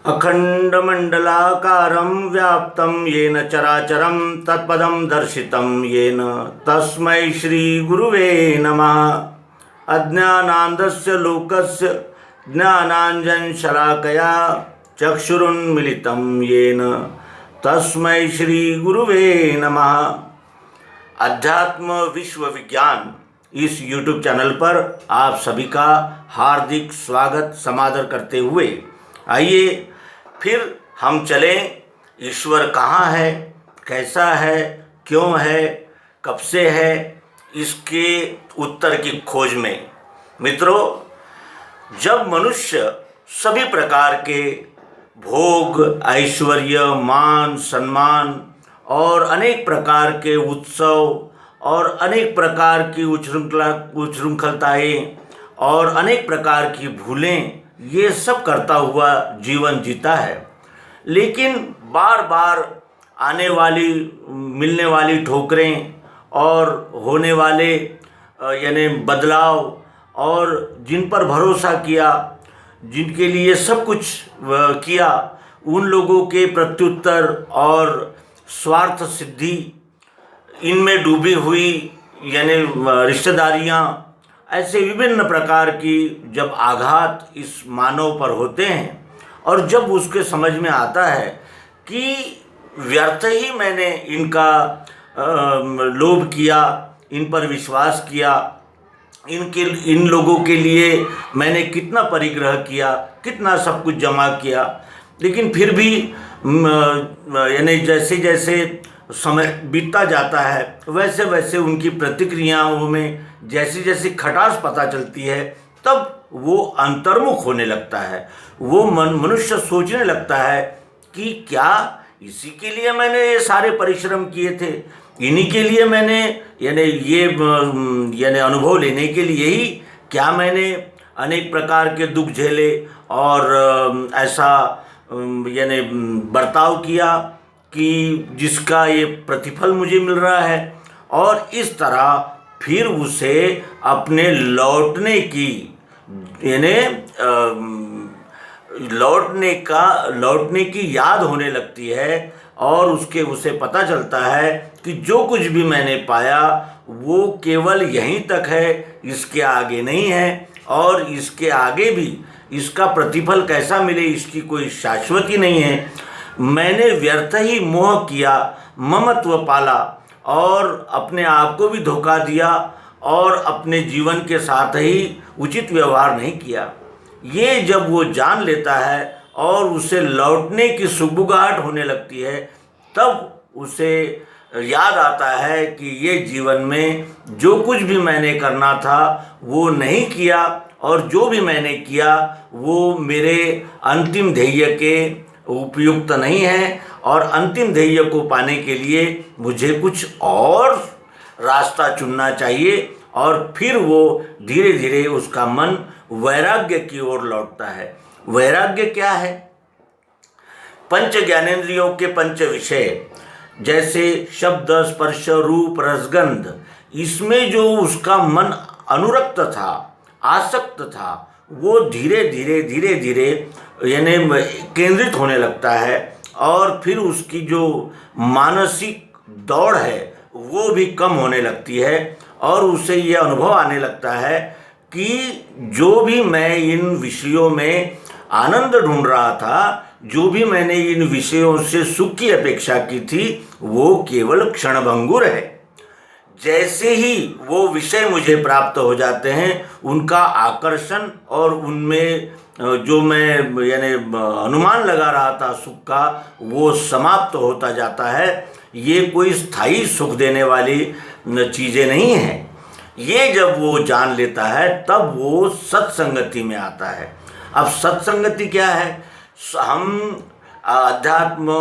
अखंडमंडलाकारं व्याप्तं येन चराचरं तत्पदं दर्शितं येन तस्मै श्रीगुरुवे नमः। अज्ञानान्धस्य लोकस्य ज्ञानाञ्जनशलाकया चक्षुरुन्मीलितं येन तस्मै श्रीगुरुवे नमः। अध्यात्म विश्व विज्ञान इस YouTube चैनल पर आप सभी का हार्दिक स्वागत समादर करते हुए आइए फिर हम चलें ईश्वर कहाँ है, कैसा है, क्यों है, कब से है, इसके उत्तर की खोज में। मित्रों, जब मनुष्य सभी प्रकार के भोग, ऐश्वर्य, मान, सम्मान और अनेक प्रकार के उत्सव और अनेक प्रकार की उच्छृंखलताएँ और अनेक प्रकार की भूलें ये सब करता हुआ जीवन जीता है, लेकिन बार बार आने वाली मिलने वाली ठोकरें और होने वाले यानी बदलाव और जिन पर भरोसा किया, जिनके लिए सब कुछ किया, उन लोगों के प्रत्युत्तर और स्वार्थ सिद्धि, इनमें डूबी हुई यानी रिश्तेदारियाँ, ऐसे विभिन्न प्रकार की जब आघात इस मानव पर होते हैं और जब उसके समझ में आता है कि व्यर्थ ही मैंने इनका लोभ किया, इन पर विश्वास किया, इन लोगों के लिए मैंने कितना परिग्रह किया, कितना सब कुछ जमा किया, लेकिन फिर भी यानी जैसे जैसे समय बीतता जाता है वैसे वैसे उनकी प्रतिक्रियाओं में जैसी जैसी खटास पता चलती है, तब वो अंतर्मुख होने लगता है। वो मनुष्य सोचने लगता है कि क्या इसी के लिए मैंने ये सारे परिश्रम किए थे, इन्हीं के लिए मैंने यानी अनुभव लेने के लिए ही क्या मैंने अनेक प्रकार के दुख झेले और ऐसा यानी बर्ताव किया कि जिसका ये प्रतिफल मुझे मिल रहा है। और इस तरह फिर उसे अपने लौटने की यानी लौटने की याद होने लगती है और उसे पता चलता है कि जो कुछ भी मैंने पाया वो केवल यहीं तक है, इसके आगे नहीं है, और इसके आगे भी इसका प्रतिफल कैसा मिले इसकी कोई शाश्वती नहीं है। मैंने व्यर्थ ही मोह किया, ममत्व पाला और अपने आप को भी धोखा दिया और अपने जीवन के साथ ही उचित व्यवहार नहीं किया। ये जब वो जान लेता है और उसे लौटने की सुगबुगाहट होने लगती है, तब उसे याद आता है कि ये जीवन में जो कुछ भी मैंने करना था वो नहीं किया, और जो भी मैंने किया वो मेरे अंतिम ध्येय के उपयुक्त नहीं है, और अंतिम ध्येय को पाने के लिए मुझे कुछ और रास्ता चुनना चाहिए। और फिर वो धीरे धीरे उसका मन वैराग्य की ओर लौटता है। वैराग्य क्या है? पंच ज्ञानेंद्रियों के पंच विषय जैसे शब्द, स्पर्श, रूप, रसगंध, इसमें जो उसका मन अनुरक्त था, आसक्त था, वो धीरे धीरे यानी केंद्रित होने लगता है, और फिर उसकी जो मानसिक दौड़ है वो भी कम होने लगती है, और उसे ये अनुभव आने लगता है कि जो भी मैं इन विषयों में आनंद ढूंढ रहा था, जो भी मैंने इन विषयों से सुख की अपेक्षा की थी, वो केवल क्षणभंगुर है। जैसे ही वो विषय मुझे प्राप्त हो जाते हैं, उनका आकर्षण और उनमें जो मैं यानी अनुमान लगा रहा था सुख का, वो समाप्त होता जाता है। ये कोई स्थायी सुख देने वाली चीज़ें नहीं हैं। ये जब वो जान लेता है तब वो सत्संगति में आता है। अब सत्संगति क्या है? हम अध्यात्म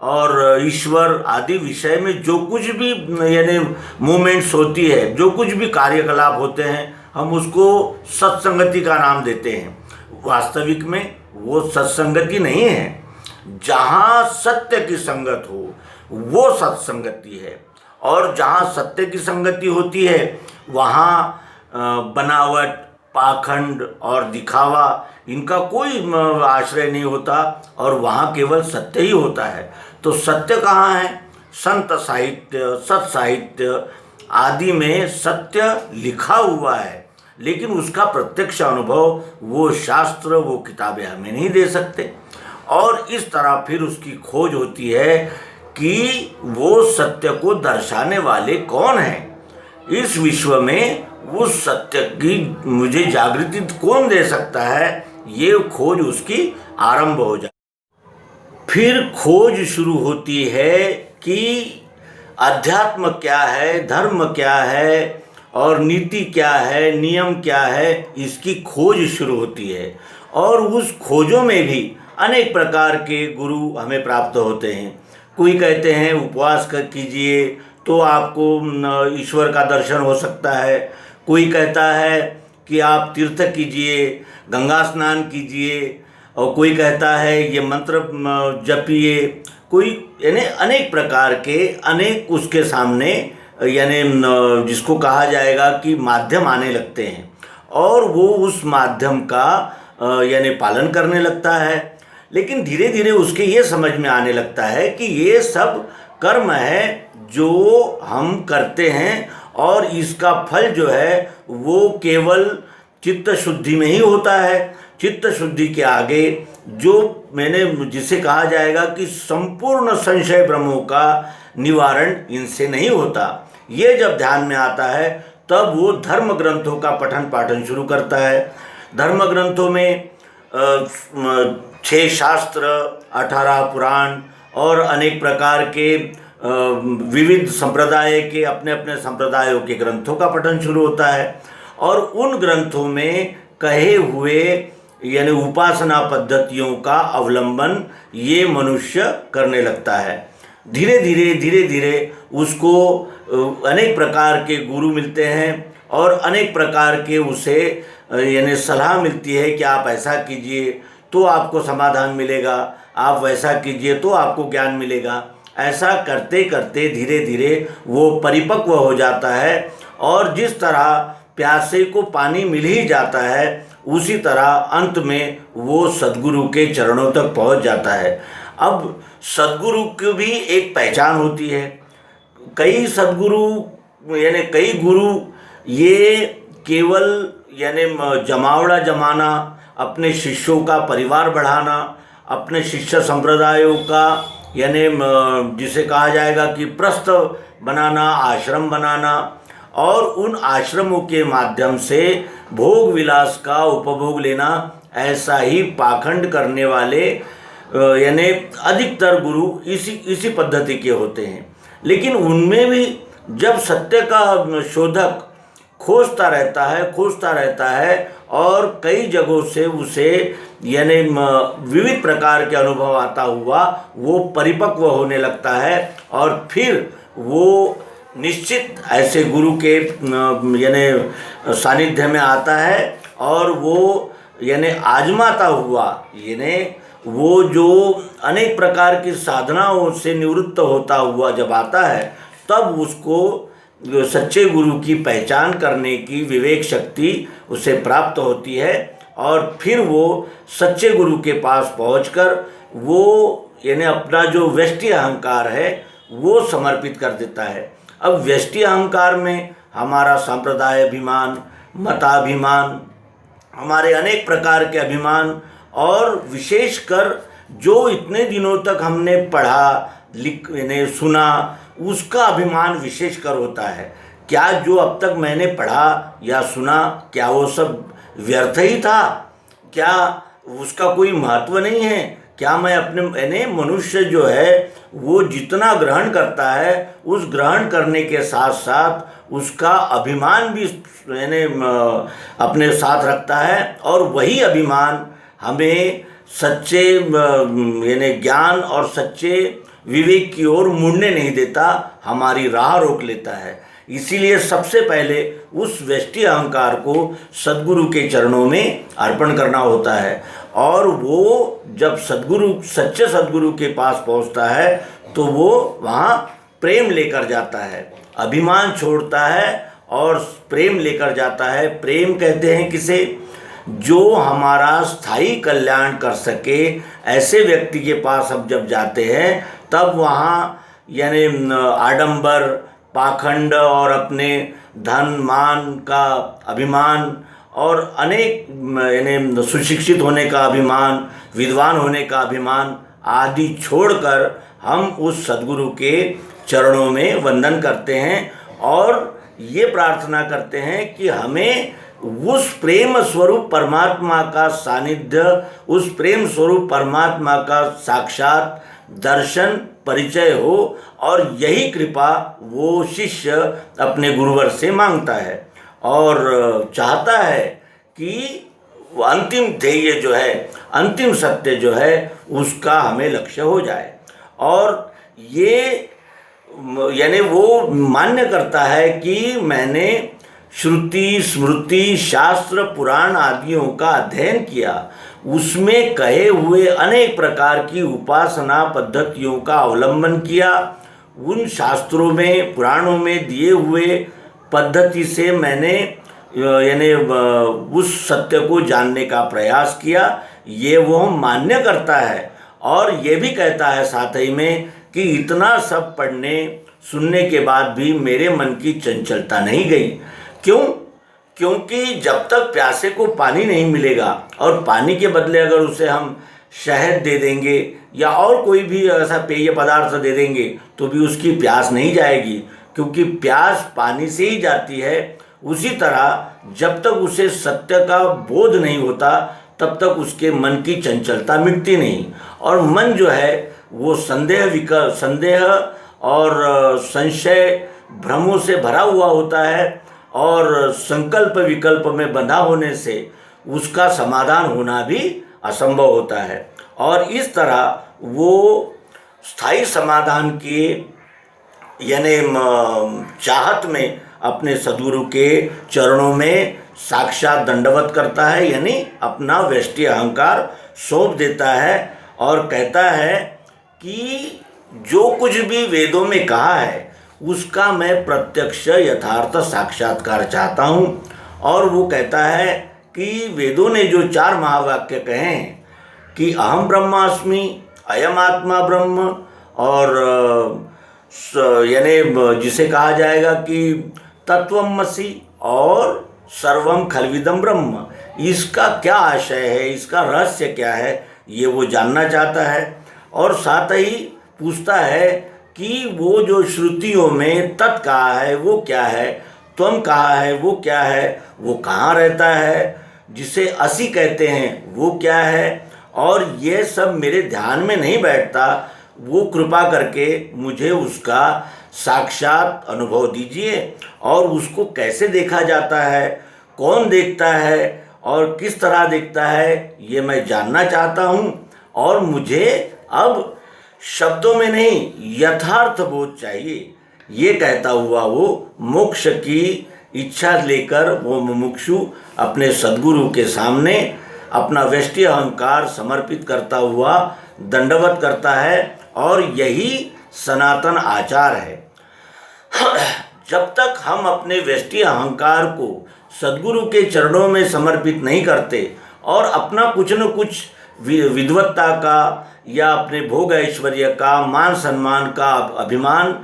और ईश्वर आदि विषय में जो कुछ भी यानी मूवमेंट्स होती है, जो कुछ भी कार्यकलाप होते हैं, हम उसको सत्संगति का नाम देते हैं। वास्तविक में वो सत्संगति नहीं है। जहाँ सत्य की संगत हो वो सत्संगति है, और जहाँ सत्य की संगति होती है वहाँ बनावट, पाखंड और दिखावा इनका कोई आश्रय नहीं होता और वहाँ केवल सत्य ही होता है। तो सत्य कहाँ है? संत साहित्य, सत साहित्य आदि में सत्य लिखा हुआ है, लेकिन उसका प्रत्यक्ष अनुभव वो शास्त्र, वो किताबें हमें नहीं दे सकते। और इस तरह फिर उसकी खोज होती है कि वो सत्य को दर्शाने वाले कौन हैं इस विश्व में, उस सत्य की मुझे जागृति कौन दे सकता है, ये खोज उसकी आरंभ हो जाए। फिर खोज शुरू होती है कि अध्यात्म क्या है, धर्म क्या है और नीति क्या है, नियम क्या है, इसकी खोज शुरू होती है। और उस खोजों में भी अनेक प्रकार के गुरु हमें प्राप्त होते हैं। कोई कहते हैं उपवास कीजिए तो आपको ईश्वर का दर्शन हो सकता है। कोई कहता है कि आप तीर्थ कीजिए, गंगा स्नान कीजिए, और कोई कहता है ये मंत्र जपिए। कोई यानी अनेक प्रकार के अनेक उसके सामने यानी जिसको कहा जाएगा कि माध्यम आने लगते हैं और वो उस माध्यम का यानी पालन करने लगता है। लेकिन धीरे धीरे उसके ये समझ में आने लगता है कि ये सब कर्म है जो हम करते हैं और इसका फल जो है वो केवल चित्त शुद्धि में ही होता है। चित्त शुद्धि के आगे जो मैंने जिसे कहा जाएगा कि संपूर्ण संशय भ्रमों का निवारण इनसे नहीं होता। ये जब ध्यान में आता है तब वो धर्म ग्रंथों का पठन पाठन शुरू करता है। धर्म ग्रंथों में 6 शास्त्र, 18 पुराण और अनेक प्रकार के विविध संप्रदाय के अपने अपने संप्रदायों के ग्रंथों का पठन शुरू होता है। और उन ग्रंथों में कहे हुए यानी उपासना पद्धतियों का अवलंबन ये मनुष्य करने लगता है। धीरे धीरे उसको अनेक प्रकार के गुरु मिलते हैं और अनेक प्रकार के उसे यानी सलाह मिलती है कि आप ऐसा कीजिए तो आपको समाधान मिलेगा, आप वैसा कीजिए तो आपको ज्ञान मिलेगा। ऐसा करते करते धीरे धीरे वो परिपक्व हो जाता है और जिस तरह प्यासे को पानी मिल ही जाता है उसी तरह अंत में वो सद्गुरु के चरणों तक पहुंच जाता है। अब सद्गुरु की भी एक पहचान होती है। कई सद्गुरु यानी कई गुरु ये केवल यानी जमावड़ा जमाना, अपने शिष्यों का परिवार बढ़ाना, अपने शिष्य संप्रदायों का यानी जिसे कहा जाएगा कि प्रस्थ बनाना, आश्रम बनाना और उन आश्रमों के माध्यम से भोग विलास का उपभोग लेना, ऐसा ही पाखंड करने वाले यानी अधिकतर गुरु इसी पद्धति के होते हैं। लेकिन उनमें भी जब सत्य का शोधक खोजता रहता है और कई जगहों से उसे यानी विविध प्रकार के अनुभव आता हुआ वो परिपक्व होने लगता है और फिर वो निश्चित ऐसे गुरु के यानी सानिध्य में आता है और वो यानी आजमाता हुआ यानी वो जो अनेक प्रकार की साधनाओं से निवृत्त होता हुआ जब आता है तब उसको सच्चे गुरु की पहचान करने की विवेक शक्ति उसे प्राप्त होती है और फिर वो सच्चे गुरु के पास पहुंचकर वो यानी अपना जो व्यष्टि अहंकार है वो समर्पित कर देता है। अब व्यष्टि अहंकार में हमारा संप्रदाय अभिमान, मताभिमान, हमारे अनेक प्रकार के अभिमान और विशेषकर जो इतने दिनों तक हमने पढ़ा यानी सुना उसका अभिमान विशेषकर होता है। क्या जो अब तक मैंने पढ़ा या सुना क्या वो सब व्यर्थ ही था? क्या उसका कोई महत्व नहीं है? क्या मैं अपने यानी मनुष्य जो है वो जितना ग्रहण करता है उस ग्रहण करने के साथ साथ उसका अभिमान भी यानी अपने साथ रखता है और वही अभिमान हमें सच्चे यानी ज्ञान और सच्चे विवेक की ओर मुड़ने नहीं देता, हमारी राह रोक लेता है। इसीलिए सबसे पहले उस व्यष्टि अहंकार को सद्गुरु के चरणों में अर्पण करना होता है और वो जब सच्चे सद्गुरु के पास पहुंचता है तो वो वहाँ प्रेम लेकर जाता है, अभिमान छोड़ता है और प्रेम लेकर जाता है। प्रेम कहते हैं किसे? जो हमारा स्थायी कल्याण कर सके, ऐसे व्यक्ति के पास हम जब जाते हैं तब वहाँ यानी आडंबर, पाखंड और अपने धन मान का अभिमान और अनेक यानी सुशिक्षित होने का अभिमान, विद्वान होने का अभिमान आदि छोड़कर हम उस सद्गुरु के चरणों में वंदन करते हैं और ये प्रार्थना करते हैं कि हमें उस प्रेम स्वरूप परमात्मा का सानिध्य, उस प्रेम स्वरूप परमात्मा का साक्षात दर्शन परिचय हो, और यही कृपा वो शिष्य अपने गुरुवर से मांगता है और चाहता है कि वो अंतिम ध्येय जो है, अंतिम सत्य जो है, उसका हमें लक्ष्य हो जाए। और ये यानी वो मान्य करता है कि मैंने श्रुति स्मृति शास्त्र पुराण आदियों का अध्ययन किया, उसमें कहे हुए अनेक प्रकार की उपासना पद्धतियों का अवलंबन किया, उन शास्त्रों में पुराणों में दिए हुए पद्धति से मैंने यानी उस सत्य को जानने का प्रयास किया, ये वो मान्य करता है। और ये भी कहता है साथ ही में कि इतना सब पढ़ने सुनने के बाद भी मेरे मन की चंचलता नहीं गई। क्यों? क्योंकि जब तक प्यासे को पानी नहीं मिलेगा और पानी के बदले अगर उसे हम शहद दे देंगे या और कोई भी ऐसा पेय पदार्थ दे देंगे तो भी उसकी प्यास नहीं जाएगी, क्योंकि प्यास पानी से ही जाती है। उसी तरह जब तक उसे सत्य का बोध नहीं होता तब तक उसके मन की चंचलता मिटती नहीं, और मन जो है वो संदेह और संशय भ्रमों से भरा हुआ होता है और संकल्प विकल्प में बंधा होने से उसका समाधान होना भी असंभव होता है। और इस तरह वो स्थायी समाधान की यानी चाहत में अपने सद्गुरु के चरणों में साक्षात दंडवत करता है, यानी अपना व्यष्टि अहंकार सौंप देता है और कहता है कि जो कुछ भी वेदों में कहा है उसका मैं प्रत्यक्ष यथार्थ साक्षात्कार चाहता हूँ। और वो कहता है कि वेदों ने जो 4 महावाक्य कहे हैं कि अहम ब्रह्मास्मि, अयम आत्मा ब्रह्म, और यानी जिसे कहा जाएगा कि तत्वमसि और सर्वम खलविदम ब्रह्म, इसका क्या आशय है, इसका रहस्य क्या है, ये वो जानना चाहता है। और साथ ही पूछता है कि वो जो श्रुतियों में तत् कहा है वो क्या है, त्वम कहा है वो क्या है, वो कहाँ रहता है, जिसे असि कहते हैं वो क्या है, और ये सब मेरे ध्यान में नहीं बैठता, वो कृपा करके मुझे उसका साक्षात अनुभव दीजिए। और उसको कैसे देखा जाता है, कौन देखता है और किस तरह देखता है, ये मैं जानना चाहता हूँ। और मुझे अब शब्दों में नहीं यथार्थ बोध चाहिए, ये कहता हुआ वो मोक्ष की इच्छा लेकर वो मुमुक्षु अपने सद्गुरु के सामने अपना व्यष्टि अहंकार समर्पित करता हुआ दंडवत करता है। और यही सनातन आचार है। जब तक हम अपने व्यष्टि अहंकार को सद्गुरु के चरणों में समर्पित नहीं करते और अपना कुछ न कुछ विद्वत्ता का या अपने भोग ऐश्वर्य का, मान सम्मान का अभिमान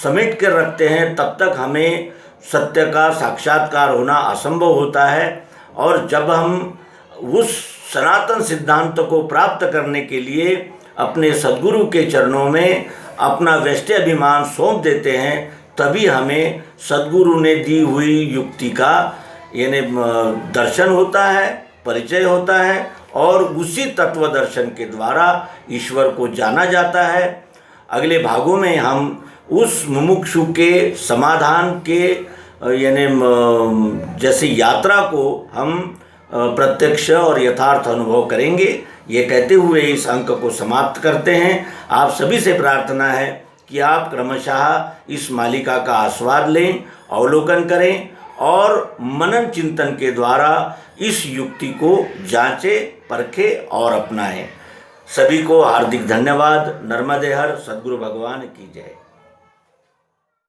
समेट कर रखते हैं, तब तक हमें सत्य का साक्षात्कार होना असंभव होता है। और जब हम उस सनातन सिद्धांत को प्राप्त करने के लिए अपने सद्गुरु के चरणों में अपना व्यष्टि अभिमान सौंप देते हैं, तभी हमें सद्गुरु ने दी हुई युक्ति का यानी दर्शन होता है, परिचय होता है, और उसी तत्व दर्शन के द्वारा ईश्वर को जाना जाता है। अगले भागों में हम उस मुमुक्षु के समाधान के यानी जैसे यात्रा को हम प्रत्यक्ष और यथार्थ अनुभव करेंगे। ये कहते हुए इस अंक को समाप्त करते हैं। आप सभी से प्रार्थना है कि आप क्रमशः इस मालिका का आस्वाद लें, अवलोकन करें और मनन चिंतन के द्वारा इस युक्ति को जांचें, परखें और अपनाएं। सभी को हार्दिक धन्यवाद। नर्मदे हर। सद्गुरु भगवान की जय।